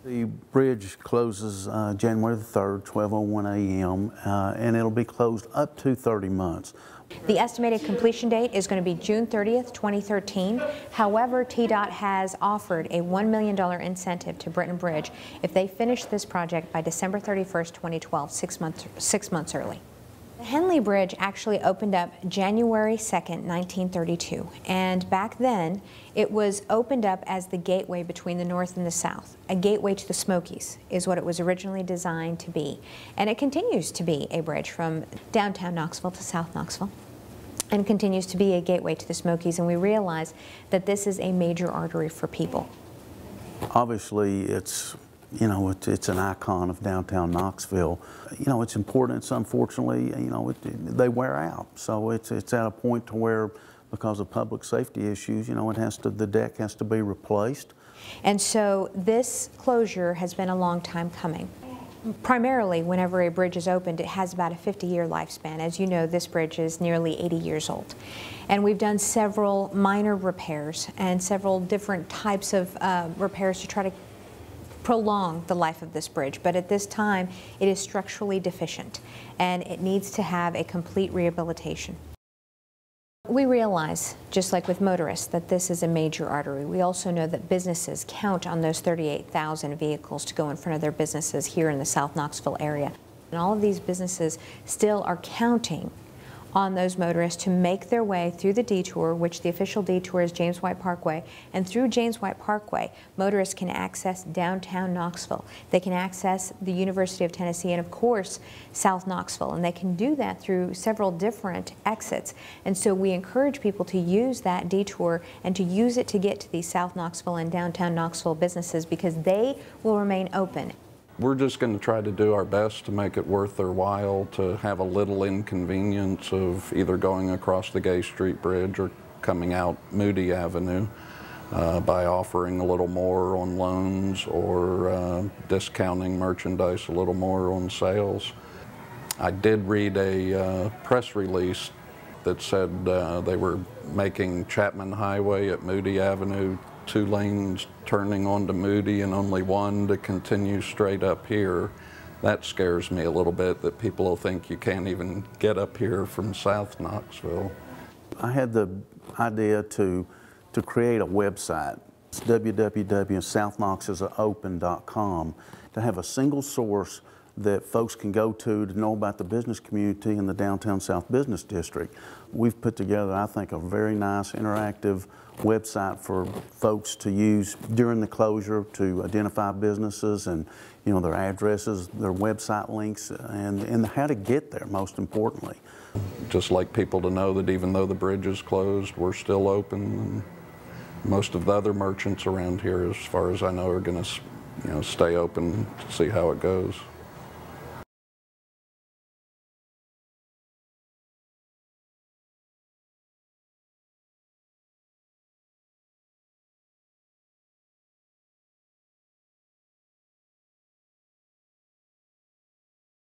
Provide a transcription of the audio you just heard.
The bridge closes January the 3rd, 12:01 a.m., and it'll be closed up to 30 months. The estimated completion date is going to be June 30th, 2013. However, TDOT has offered a $1 million incentive to Britton Bridge if they finish this project by December 31st, 2012, 6 months early. The Henley Bridge actually opened up January 2nd, 1932, and back then it was opened up as the gateway between the North and the South. A gateway to the Smokies is what it was originally designed to be, and it continues to be a bridge from downtown Knoxville to South Knoxville, and continues to be a gateway to the Smokies, and we realize that this is a major artery for people. Obviously, it's an icon of downtown Knoxville. It's important. It's unfortunately, they wear out. So it's at a point to where, because of public safety issues, the deck has to be replaced. And so this closure has been a long time coming. Primarily, whenever a bridge is opened, it has about a 50-year lifespan. As you know, this bridge is nearly 80 years old. And we've done several minor repairs and several different types of repairs to try to prolong the life of this bridge, but at this time it is structurally deficient and it needs to have a complete rehabilitation. We realize, just like with motorists, that this is a major artery. We also know that businesses count on those 38,000 vehicles to go in front of their businesses here in the South Knoxville area. And all of these businesses still are counting on those motorists to make their way through the detour, which the official detour is James White Parkway, and through James White Parkway, motorists can access downtown Knoxville. They can access the University of Tennessee and, of course, South Knoxville, and they can do that through several different exits. And so we encourage people to use that detour and to use it to get to these South Knoxville and downtown Knoxville businesses, because they will remain open. We're just going to try to do our best to make it worth their while, to have a little inconvenience of either going across the Gay Street Bridge or coming out Moody Avenue by offering a little more on loans or discounting merchandise a little more on sales. I did read a press release that said they were making Chapman Highway at Moody Avenue 2 lanes turning onto Moody and only 1 to continue straight up here. That scares me a little bit, that people will think you can't even get up here from South Knoxville. I had the idea to create a website. It's www.southknoxisopen.com, to have a single source that folks can go to know about the business community in the Downtown South Business District. We've put together, I think, a very nice interactive website for folks to use during the closure to identify businesses and their addresses, their website links, and how to get there, most importantly. Just like people to know that even though the bridge is closed, we're still open, and most of the other merchants around here, as far as I know, are going to stay open to see how it goes.